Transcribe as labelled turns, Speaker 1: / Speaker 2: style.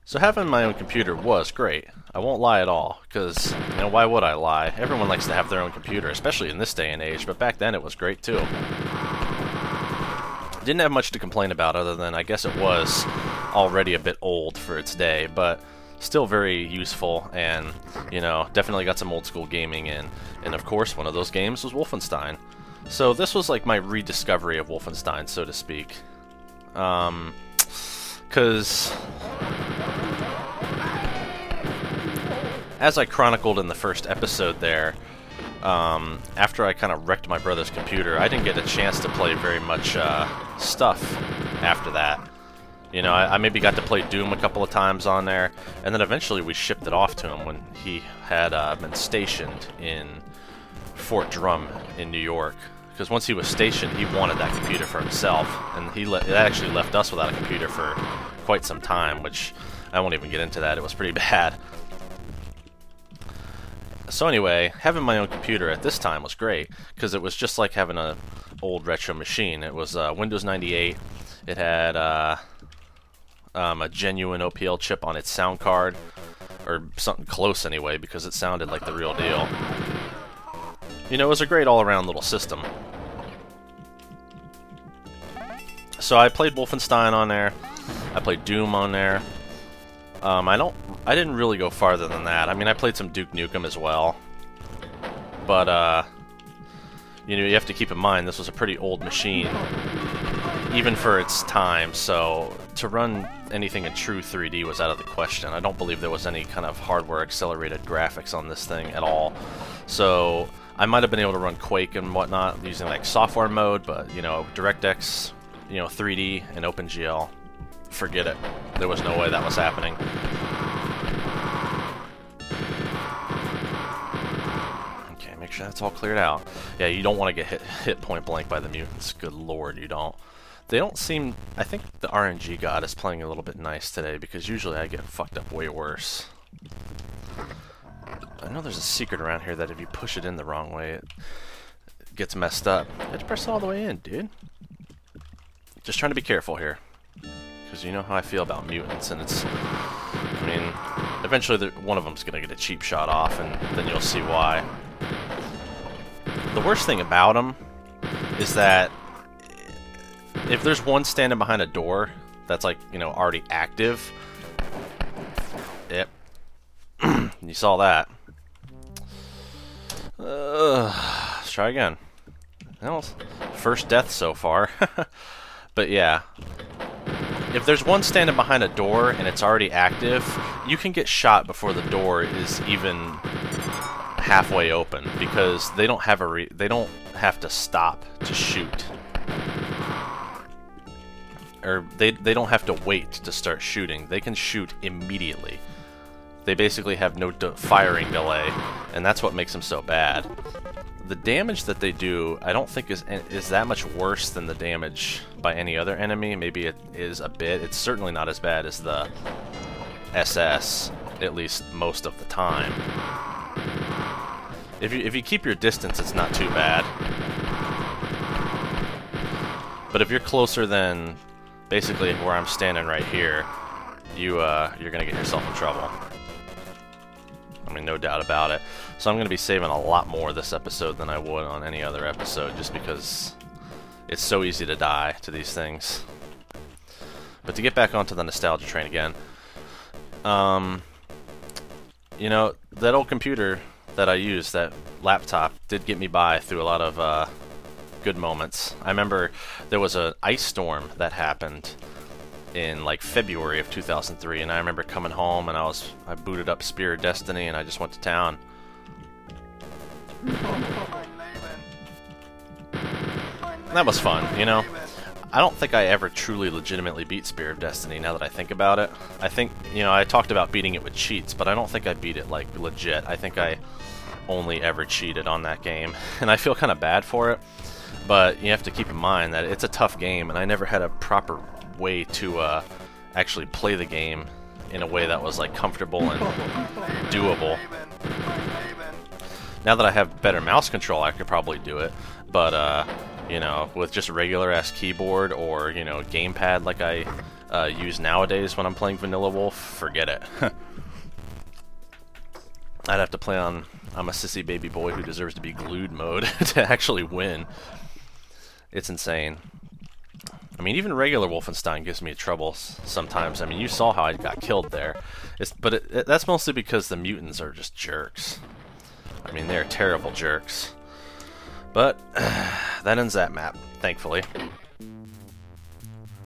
Speaker 1: So having my own computer was great. I won't lie at all, because, you know, why would I lie? Everyone likes to have their own computer, especially in this day and age, but back then it was great too. Didn't have much to complain about other than I guess it was already a bit old for its day, but still very useful and, you know, definitely got some old school gaming in. And of course, one of those games was Wolfenstein. So this was like my rediscovery of Wolfenstein, so to speak. Because as I chronicled in the first episode there, after I kind of wrecked my brother's computer, I didn't get a chance to play very much stuff after that. You know, I maybe got to play Doom a couple of times on there, and then eventually we shipped it off to him when he had been stationed in Fort Drum in New York. Because once he was stationed, he wanted that computer for himself, and it actually left us without a computer for quite some time, which I won't even get into that. It was pretty bad. So anyway, having my own computer at this time was great, because it was just like having an old retro machine. It was Windows 98. It had a genuine OPL chip on its sound card, or something close anyway, because it sounded like the real deal. You know, it was a great all-around little system. So I played Wolfenstein on there. I played Doom on there. I didn't really go farther than that. I mean, I played some Duke Nukem as well. But, you know, you have to keep in mind this was a pretty old machine, even for its time, so to run anything in true 3D was out of the question. I don't believe there was any kind of hardware accelerated graphics on this thing at all. So I might have been able to run Quake and whatnot using like software mode, but, you know, DirectX, you know, 3D and OpenGL, forget it. There was no way that was happening. Okay, make sure that's all cleared out. Yeah, you don't want to get hit point blank by the mutants. Good lord, you don't. They don't seem... I think the RNG god is playing a little bit nice today, because usually I get fucked up way worse. I know there's a secret around here that if you push it in the wrong way, it gets messed up. You have to press it all the way in, dude. Just trying to be careful here, because you know how I feel about mutants, and it's... I mean, eventually one of them's going to get a cheap shot off, and then you'll see why. The worst thing about them is that if there's one standing behind a door that's, like, you know, already active... Yep. You saw that. Let's try again. Well, first death so far. But yeah. If there's one standing behind a door and it's already active, you can get shot before the door is even halfway open, because they don't have they don't have to stop to shoot. Or they don't have to wait to start shooting. They can shoot immediately. They basically have no firing delay, and that's what makes them so bad. The damage that they do, I don't think is that much worse than the damage by any other enemy. Maybe it is a bit. It's certainly not as bad as the SS, at least most of the time. If you keep your distance, it's not too bad. But if you're closer than basically where I'm standing right here, you're gonna get yourself in trouble. I mean, no doubt about it. So I'm going to be saving a lot more this episode than I would on any other episode, just because it's so easy to die to these things. But to get back onto the nostalgia train again, you know, that old computer that I used, that laptop, did get me by through a lot of good moments. I remember there was an ice storm that happened in like February of 2003, and I remember coming home and I booted up Spear of Destiny and I just went to town. That was fun, you know. I don't think I ever truly legitimately beat Spear of Destiny now that I think about it. I think, you know, I talked about beating it with cheats, but I don't think I beat it like legit. I think I only ever cheated on that game, and I feel kind of bad for it, but you have to keep in mind that it's a tough game, and I never had a proper way to actually play the game in a way that was like comfortable and doable. Now that I have better mouse control, I could probably do it, but you know, with just a regular ass keyboard or, you know, gamepad like I use nowadays when I'm playing Vanilla Wolf, forget it. I'd have to play on I'm a sissy baby boy who deserves to be glued mode to actually win. It's insane. I mean, even regular Wolfenstein gives me trouble sometimes. I mean, you saw how I got killed there. That's mostly because the mutants are just jerks. I mean, they're terrible jerks. But that ends that map, thankfully.